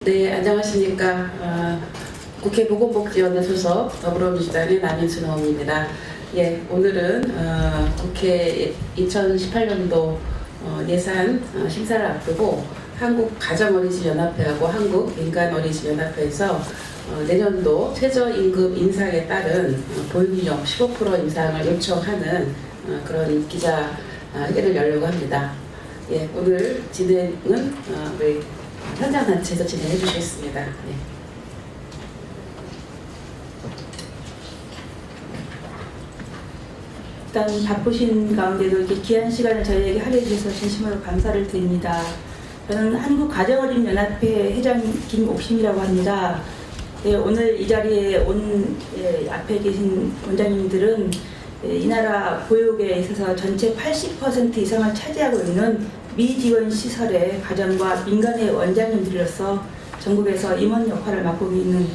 네, 안녕하십니까. 국회 보건복지위원회 소속 더불어민주당의 남인순 의원입니다. 예, 오늘은 국회 2018년도 예산 심사를 앞두고 한국가정어린이집연합회하고 한국민간어린이집연합회에서 내년도 최저임금 인상에 따른 보육료 15% 인상을 요청하는 그런 기자회견을 열려고 합니다. 예, 오늘 진행은 우리 현장단체에서 진행해 주시겠습니다. 네. 일단 바쁘신 가운데도 이렇게 귀한 시간을 저희에게 할애해 주셔서 진심으로 감사를 드립니다. 저는 한국가정어린이연합회 회장 김옥심이라고 합니다. 예, 오늘 이 자리에 온 앞에 계신 원장님들은 이 나라 보육에 있어서 전체 80% 이상을 차지하고 있는 미지원 시설의 가정과 민간의 원장님들로서 전국에서 임원 역할을 맡고 있는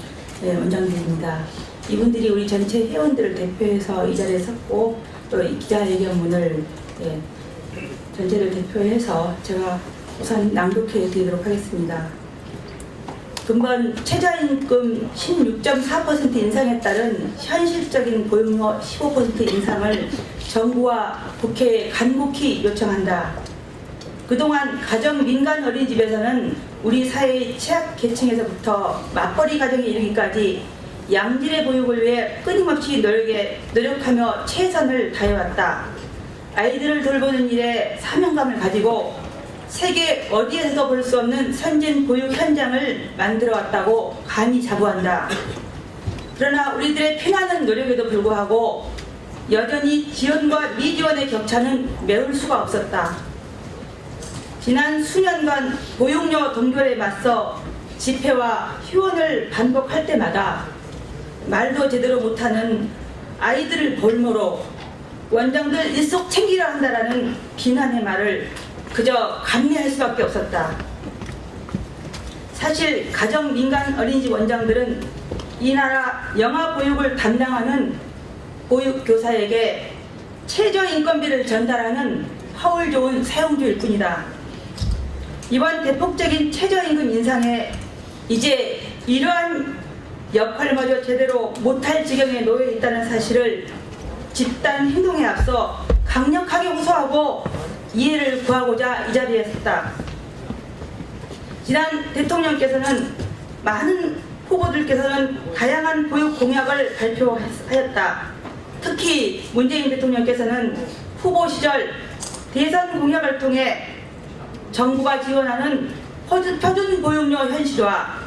원장들입니다. 이분들이 우리 전체 회원들을 대표해서 이 자리에 섰고 또 이 기자회견문을 전체를 대표해서 제가 우선 낭독해 드리도록 하겠습니다. 금번 최저임금 16.4% 인상에 따른 현실적인 보육료 15% 인상을 정부와 국회에 간곡히 요청한다. 그동안 가정 민간 어린이집에서는 우리 사회의 취약 계층에서부터 맞벌이 가정에 이르기까지 양질의 보육을 위해 끊임없이 노력하며 최선을 다해왔다. 아이들을 돌보는 일에 사명감을 가지고 세계 어디에서도 볼 수 없는 선진 보육 현장을 만들어왔다고 감히 자부한다. 그러나 우리들의 피나는 노력에도 불구하고 여전히 지원과 미지원의 격차는 메울 수가 없었다. 지난 수년간 보육료 동결에 맞서 집회와 휴원을 반복할 때마다 말도 제대로 못하는 아이들을 볼모로 원장들 일속 챙기려 한다라는 비난의 말을 그저 감내할 수밖에 없었다. 사실 가정 민간 어린이집 원장들은 이 나라 영아 보육을 담당하는 보육교사에게 최저인건비를 전달하는 허울 좋은 사용주일 뿐이다. 이번 대폭적인 최저임금 인상에 이제 이러한 역할마저 제대로 못할 지경에 놓여 있다는 사실을 집단 행동에 앞서 강력하게 호소하고 이해를 구하고자 이 자리에 섰다. 지난 대통령께서는 많은 후보들께서는 다양한 보육 공약을 발표하였다. 특히 문재인 대통령께서는 후보 시절 대선 공약을 통해 정부가 지원하는 표준 보육료 현실화,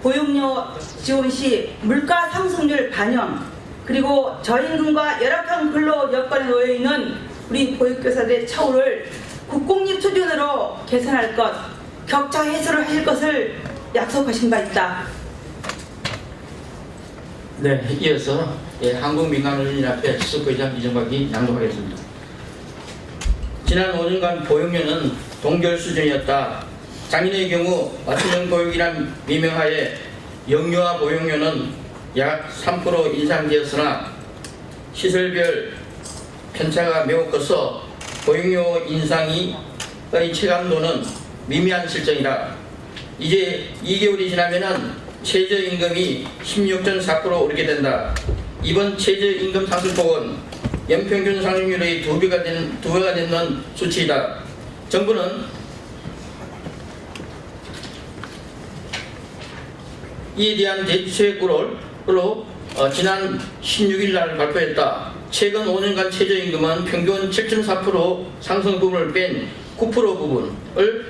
보육료 지원 시 물가 상승률 반영, 그리고 저임금과 열악한 근로 여건에 놓여 있는 우리 보육교사들의 처우를 국공립 수준으로 개선할 것, 격차 해소를 하실 것을 약속하신 바 있다. 네, 이어서 한국민간어린이연합회 수석회장 이정박이 낭독하겠습니다. 지난 5년간 보육료는 동결 수준이었다. 작년의 경우 맞춤형 보육이란 미명하에 영유아 보육료는 약 3% 인상되었으나 시설별 편차가 매우 커서 보육료 인상의 체감도는 미미한 실정이다. 이제 2개월이 지나면 최저임금이 16.4% 오르게 된다. 이번 최저임금 상승폭은 연평균 상승률의 2배가 되는 수치이다. 정부는 이에 대한 대책으로 지난 16일 날 발표했다. 최근 5년간 최저임금은 평균 7.4% 상승 부분을 뺀 9% 부분을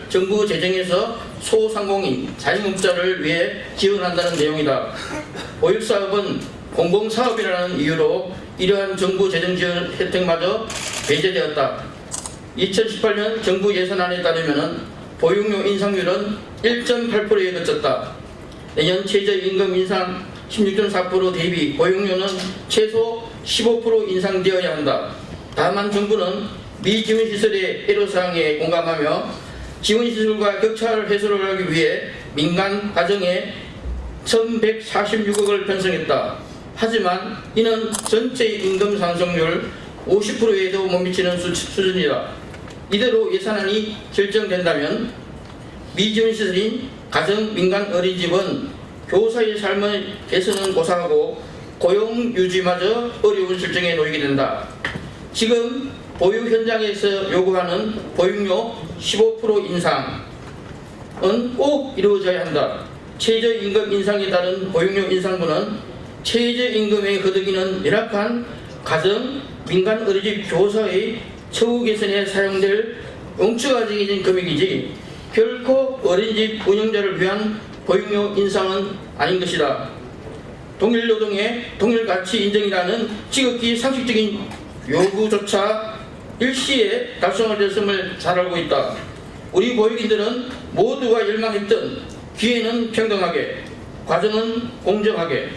정부 재정에서 소상공인 자영업자를 위해 지원한다는 내용이다. 보육사업은 공공사업이라는 이유로 이러한 정부 재정 지원 혜택마저 배제되었다. 2018년 정부 예산안에 따르면 보육료 인상률은 1.8%에 그쳤다. 내년 최저임금 인상 16.4% 대비 보육료는 최소 15% 인상되어야 한다. 다만 정부는 미지원시설의 애로사항에 공감하며 지원시설과 격차를 해소를 하기 위해 민간 가정에 1,146억을 편성했다. 하지만 이는 전체 임금 상승률 50%에도 못 미치는 수준이다. 이대로 예산안이 결정된다면 미지원 시설인 가정, 민간, 어린이집은 교사의 삶의 개선은 고사하고 고용 유지마저 어려운 실정에 놓이게 된다. 지금 보육 현장에서 요구하는 보육료 15% 인상은 꼭 이루어져야 한다. 최저임금 인상에 따른 보육료 인상분은 최저임금에 거두기는 열악한 가정, 민간, 어린이집 교사의 처우 개선에 사용될 뭉쳐가지긴 금액이지 결코 어린이집 운영자를 위한 보육료 인상은 아닌 것이다. 동일 노동의 동일 가치 인정이라는 지극히 상식적인 요구조차 일시에 달성되었음을 잘 알고 있다. 우리 보육인들은 모두가 열망했던 기회는 평등하게, 과정은 공정하게,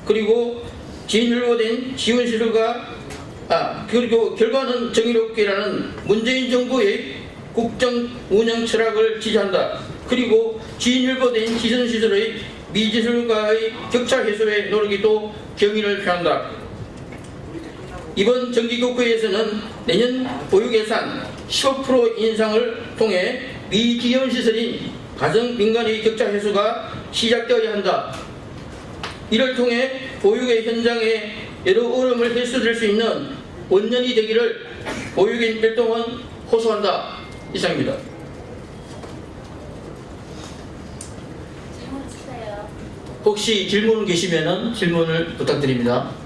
그리고 진율보된 지원시설과 그리고 결과는 정의롭게라는 문재인 정부의 국정 운영 철학을 지지한다. 그리고 진율보된 지선시설의 미지술과의 격차 해소에 노력이 또 경의를 표한다. 이번 정기국회에서는 내년 보육예산 15% 인상을 통해 미지원시설인 가정 민간의 격차 해소가 시작되어야 한다. 이를 통해 보육의 현장에 여러 어려움을 해소될 수 있는 원년이 되기를 보육인 일동은 호소한다. 이상입니다. 혹시 질문 계시면 질문을 부탁드립니다.